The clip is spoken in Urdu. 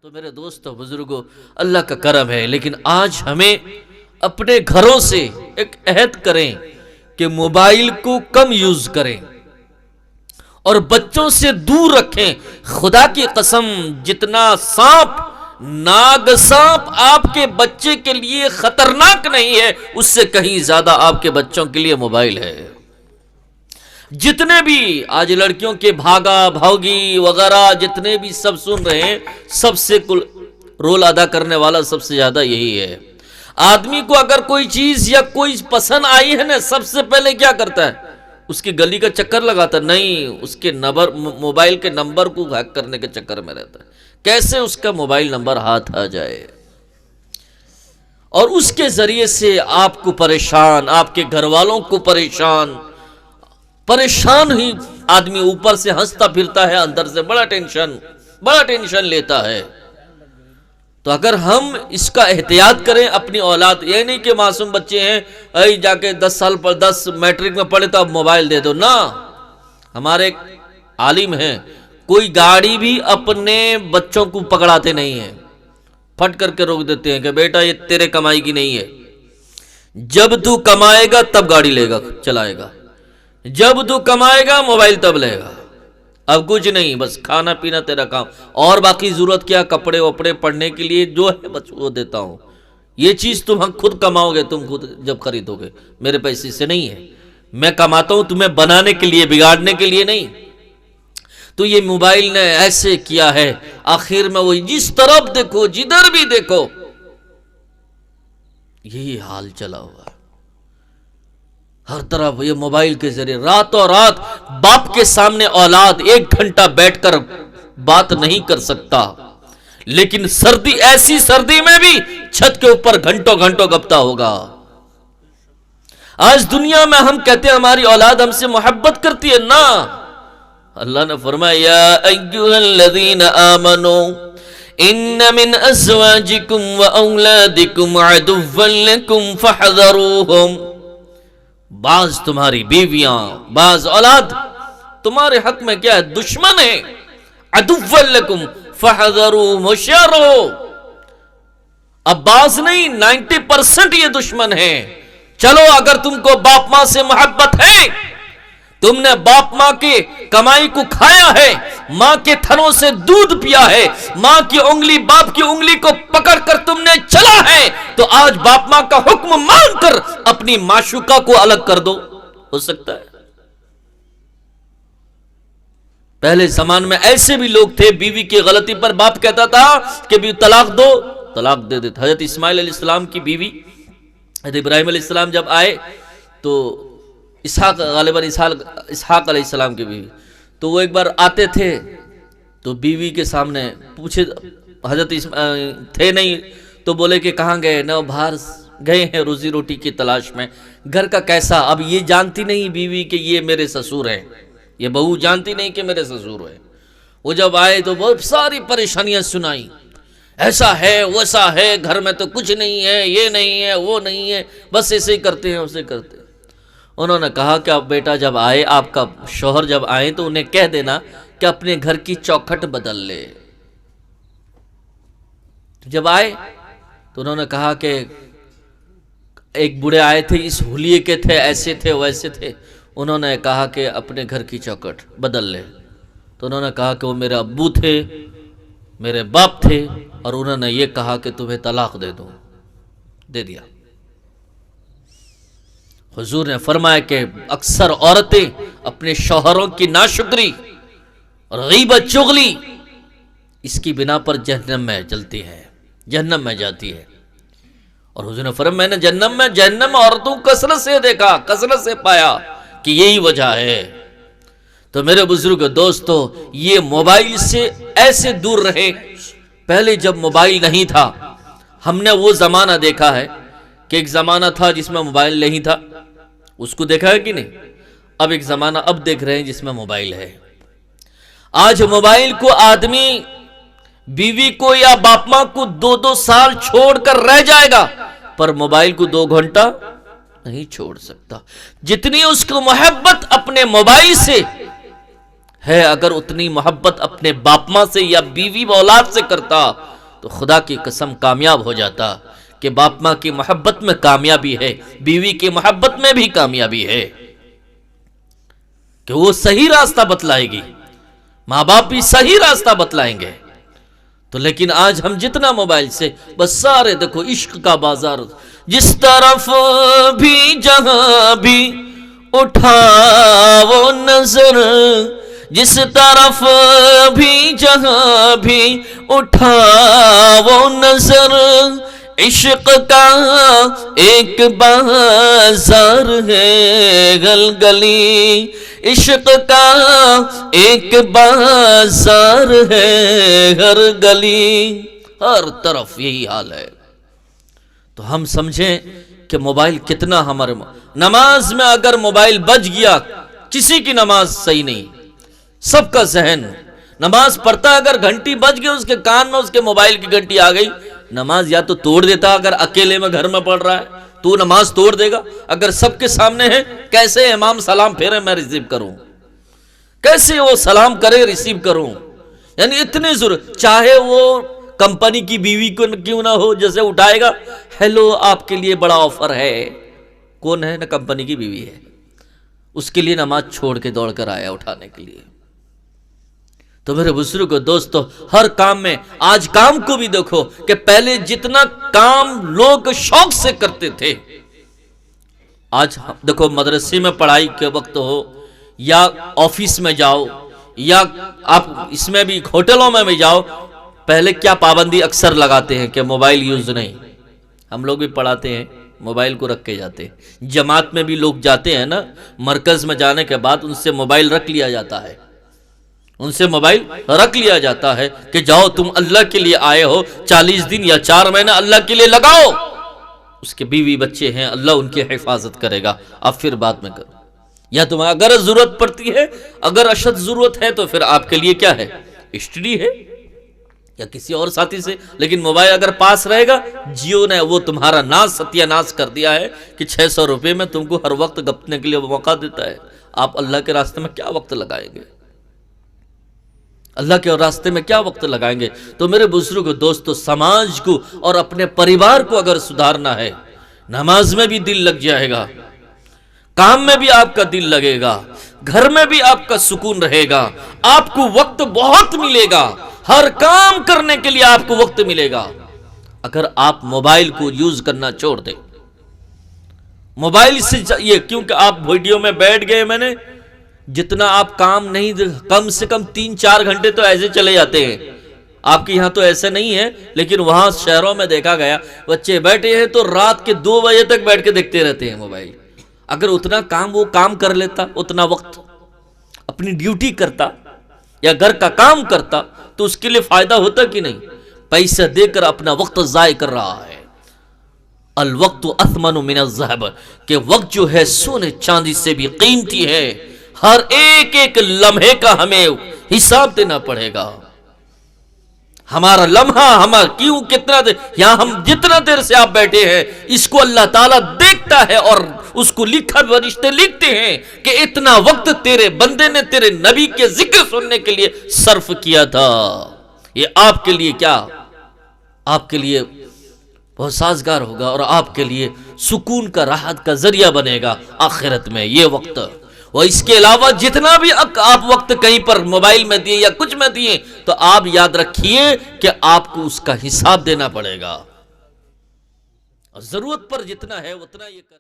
تو میرے دوستو بزرگوں، اللہ کا کرم ہے، لیکن آج ہمیں اپنے گھروں سے ایک عہد کریں کہ موبائل کو کم یوز کریں اور بچوں سے دور رکھیں۔ خدا کی قسم، جتنا سانپ، ناگ سانپ آپ کے بچے کے لیے خطرناک نہیں ہے، اس سے کہیں زیادہ آپ کے بچوں کے لیے موبائل ہے۔ جتنے بھی آج لڑکیوں کے بھاگا بھاگی وغیرہ جتنے بھی سب سن رہے ہیں، سب سے رول ادا کرنے والا سب سے زیادہ یہی ہے۔ آدمی کو اگر کوئی چیز یا کوئی پسند آئی ہے نا، سب سے پہلے کیا کرتا ہے؟ اس کی گلی کا چکر لگاتا، نہیں اس کے موبائل کے نمبر کو ہیک کرنے کے چکر میں رہتا ہے، کیسے اس کا موبائل نمبر ہاتھ آ جائے، اور اس کے ذریعے سے آپ کو پریشان، آپ کے گھر والوں کو پریشان ہی آدمی اوپر سے ہنستا پھرتا ہے، اندر سے بڑا ٹینشن لیتا ہے۔ تو اگر ہم اس کا احتیاط کریں اپنی اولاد، یہ نہیں کہ معصوم بچے ہیں اے جا کے 10 سال پر 10 میٹرک میں پڑھے تو اب موبائل دے دو، نہ۔ ہمارے ایک عالم ہیں، کوئی گاڑی بھی اپنے بچوں کو پکڑاتے نہیں ہیں، پھٹ کر کے روک دیتے ہیں کہ بیٹا یہ تیرے کمائی کی نہیں ہے، جب تو کمائے گا تب گاڑی لے گا چلائے گا، جب تو کمائے گا موبائل تب لے گا، اب کچھ نہیں، بس کھانا پینا تیرا کام، اور باقی ضرورت کیا، کپڑے وپڑے پڑھنے کے لیے جو ہے بس وہ دیتا ہوں، یہ چیز تم خود کماؤ گے، تم خود جب خریدو گے، میرے پیسے سے نہیں ہے، میں کماتا ہوں تمہیں بنانے کے لیے، بگاڑنے کے لیے نہیں۔ تو یہ موبائل نے ایسے کیا ہے، آخر میں وہ جس طرف دیکھو، جدھر بھی دیکھو، یہی حال چلا ہوا ہے، ہر طرف یہ موبائل کے ذریعے۔ راتوں رات باپ کے سامنے اولاد 1 گھنٹہ بیٹھ کر بات نہیں کر سکتا، لیکن سردی، ایسی سردی میں بھی چھت کے اوپر گھنٹوں گھپتا ہوگا۔ آج دنیا میں ہم کہتے ہیں ہماری اولاد ہم سے محبت کرتی ہے، نہ، اللہ نے فرمایا یا ایھا الذین آمنوا ان من ازواجکم واولادکم عدوا لکم فاحذروہم، بعض تمہاری بیویاں، بعض اولاد تمہارے حق میں کیا ہے؟ دشمن ہے، عدوا لکم فاحذروہم، ہوشیار رہو۔ اب بعض نہیں، 90% یہ دشمن ہے۔ چلو اگر تم کو باپ ماں سے محبت ہے، تم نے باپ ماں کے کمائی کو کھایا ہے، ماں کے تھنوں سے دودھ پیا ہے، ماں کی انگلی باپ کی انگلی کو پکڑ کر تم نے چلا ہے، تو آج باپ ماں کا حکم مان کر اپنی معشوقہ کو الگ کر دو، ہو سکتا ہے؟ پہلے زمان میں ایسے بھی لوگ تھے، بیوی کی غلطی پر باپ کہتا تھا کہ بھی طلاق دو، طلاق دے دیتا۔ حضرت اسماعیل علیہ السلام کی بیوی حضرت ابراہیم علیہ السلام جب آئے تو غالباً اسحاق علیہ السلام کی بیوی، تو وہ ایک بار آتے تھے تو بیوی کے سامنے پوچھے، حضرت تھے نہیں تو بولے کہ کہاں گئے؟ نہ باہر گئے ہیں روزی روٹی کی تلاش میں، گھر کا کیسا؟ اب یہ جانتی نہیں بیوی کہ یہ میرے سسور ہیں، یہ بہو جانتی نہیں کہ میرے سسور ہیں۔ وہ جب آئے تو بہت ساری پریشانیاں سنائیں، ایسا ہے ویسا ہے، گھر میں تو کچھ نہیں ہے، یہ نہیں ہے وہ نہیں ہے، بس ایسے ہی کرتے ہیں اسے کرتے ہیں۔ انہوں نے کہا کہ اب بیٹا جب آئے، آپ کا شوہر جب آئے تو انہیں کہہ دینا کہ اپنے گھر کی چوکھٹ بدل لے۔ جب آئے تو انہوں نے کہا کہ ایک بوڑھے آئے تھے، اس حلیے کے تھے، ایسے تھے ویسے تھے، انہوں نے کہا کہ اپنے گھر کی چوکھٹ بدل لے۔ تو انہوں نے کہا کہ وہ میرے ابو تھے، میرے باپ تھے، اور انہوں نے یہ کہا کہ تمہیں طلاق دے دو، دے دیا۔ حضور نے فرمایا کہ اکثر عورتیں اپنے شوہروں کی ناشکری اور غیبت چغلی اس کی بنا پر جہنم میں جلتی ہے، جہنم میں جاتی ہے۔ اور حضور نے فرمایا میں نے جہنم میں عورتوں کو کثرت سے دیکھا، کثرت سے پایا کہ یہی وجہ ہے۔ تو میرے بزرگ دوستو، یہ موبائل سے ایسے دور رہے۔ پہلے جب موبائل نہیں تھا، ہم نے وہ زمانہ دیکھا ہے کہ ایک زمانہ تھا جس میں موبائل نہیں تھا، اس کو دیکھا ہے کہ نہیں؟ اب ایک زمانہ اب دیکھ رہے ہیں جس میں موبائل ہے۔ آج موبائل کو آدمی بیوی کو یا باپ ماں کو 2 سال چھوڑ کر رہ جائے گا، پر موبائل کو 2 گھنٹہ نہیں چھوڑ سکتا۔ جتنی اس کو محبت اپنے موبائل سے ہے اگر اتنی محبت اپنے باپ ماں سے یا بیوی و اولاد سے کرتا تو خدا کی قسم کامیاب ہو جاتا، کہ باپ ماں کی محبت میں کامیابی ہے، بیوی کی محبت میں بھی کامیابی ہے، کہ وہ صحیح راستہ بتلائے گی، ماں باپ بھی صحیح راستہ بتلائیں گے۔ تو لیکن آج ہم جتنا موبائل سے بس سارے دیکھو عشق کا بازار، جس طرف بھی جہاں بھی اٹھاؤ نظر، جس طرف بھی جہاں بھی اٹھاؤ نظر، عشق کا ایک بازار ہے گلگلی، عشق کا ایک بازار ہے ہر گلی، ہر طرف یہی حال ہے۔ تو ہم سمجھیں کہ موبائل کتنا ہمارے نماز میں اگر موبائل بج گیا، کسی کی نماز صحیح نہیں، سب کا ذہن نماز پڑھتا، اگر گھنٹی بج گئی اس کے کان میں اس کے موبائل کی گھنٹی آ گئی، نماز یا تو توڑ دیتا، اگر اکیلے میں گھر میں پڑھ رہا ہے تو نماز توڑ دے گا، اگر سب کے سامنے ہے کیسے امام سلام پھیرے میں ریسیو کروں، کیسے وہ سلام کرے ریسیو کروں، یعنی اتنے ضرورت، چاہے وہ کمپنی کی بیوی کو کیوں نہ ہو، جیسے اٹھائے گا ہیلو آپ کے لیے بڑا آفر ہے، کون ہے؟ نہ کمپنی کی بیوی ہے، اس کے لیے نماز چھوڑ کے دوڑ کر آیا اٹھانے کے لیے۔ تو میرے بزرگو دوستو، ہر کام میں، آج کام کو بھی دیکھو کہ پہلے جتنا کام لوگ شوق سے کرتے تھے، آج دیکھو مدرسے میں پڑھائی کے وقت ہو یا آفس میں جاؤ یا آپ اس میں بھی ہوٹلوں میں بھی جاؤ، پہلے کیا پابندی اکثر لگاتے ہیں کہ موبائل یوز نہیں، ہم لوگ بھی پڑھاتے ہیں موبائل کو رکھ کے جاتے ہیں، جماعت میں بھی لوگ جاتے ہیں نا، مرکز میں جانے کے بعد ان سے موبائل رکھ لیا جاتا ہے، ان سے موبائل رکھ لیا جاتا ہے کہ جاؤ تم اللہ کے لیے آئے ہو، 40 دن یا 4 مہینہ اللہ کے لیے لگاؤ، اس کے بیوی بچے ہیں، اللہ ان کی حفاظت کرے گا، اب پھر بعد میں کرو، یا تمہیں اگر ضرورت پڑتی ہے، اگر اشد ضرورت ہے تو پھر آپ کے لیے کیا ہے، اسٹڈی ہے یا کسی اور ساتھی سے، لیکن موبائل اگر پاس رہے گا، جیو نے وہ تمہارا ناس ستیہ ناس کر دیا ہے کہ 600 روپے میں تم کو ہر وقت گپنے کے لیے موقع دیتا ہے، آپ اللہ کے راستے میں کیا وقت لگائیں گے، اللہ کے راستے میں کیا وقت لگائیں گے؟ تو میرے بزرگوں دوستو، سماج کو اور اپنے پریوار کو اگر سدھارنا ہے، نماز میں بھی دل لگ جائے گا، کام میں بھی آپ کا دل لگے گا، گھر میں بھی آپ کا سکون رہے گا، آپ کو وقت بہت ملے گا، ہر کام کرنے کے لیے آپ کو وقت ملے گا، اگر آپ موبائل کو یوز کرنا چھوڑ دیں۔ موبائل سے یہ کیونکہ آپ ویڈیو میں بیٹھ گئے، میں نے جتنا آپ کام نہیں، کم سے کم 3-4 گھنٹے تو ایسے چلے جاتے ہیں، آپ کے یہاں تو ایسے نہیں ہے، لیکن وہاں شہروں میں دیکھا گیا بچے بیٹھے ہیں تو رات کے 2 بجے تک بیٹھ کے دیکھتے رہتے ہیں موبائل، اگر اتنا کام وہ کام کر لیتا، اتنا وقت اپنی ڈیوٹی کرتا یا گھر کا کام کرتا تو اس کے لیے فائدہ ہوتا کہ نہیں؟ پیسہ دے کر اپنا وقت ضائع کر رہا ہے۔ الوقت اثمن من الذهب، کہ وقت جو ہے سونے چاندی سے بھی قیمتی ہے، ہر ایک ایک لمحے کا ہمیں حساب دینا پڑے گا، ہمارا لمحہ ہمارا کیوں کتنا دیر، یہاں ہم جتنا دیر سے آپ بیٹھے ہیں اس کو اللہ تعالیٰ دیکھتا ہے، اور اس کو لکھا فرشتے لکھتے ہیں کہ اتنا وقت تیرے بندے نے تیرے نبی کے ذکر سننے کے لیے صرف کیا تھا، یہ آپ کے لیے کیا، آپ کے لیے بہت سازگار ہوگا اور آپ کے لیے سکون کا راحت کا ذریعہ بنے گا آخرت میں یہ وقت۔ اور اس کے علاوہ جتنا بھی آپ وقت کہیں پر موبائل میں دیے یا کچھ میں دیے تو آپ یاد رکھیے کہ آپ کو اس کا حساب دینا پڑے گا، اور ضرورت پر جتنا ہے اتنا یہ کریں۔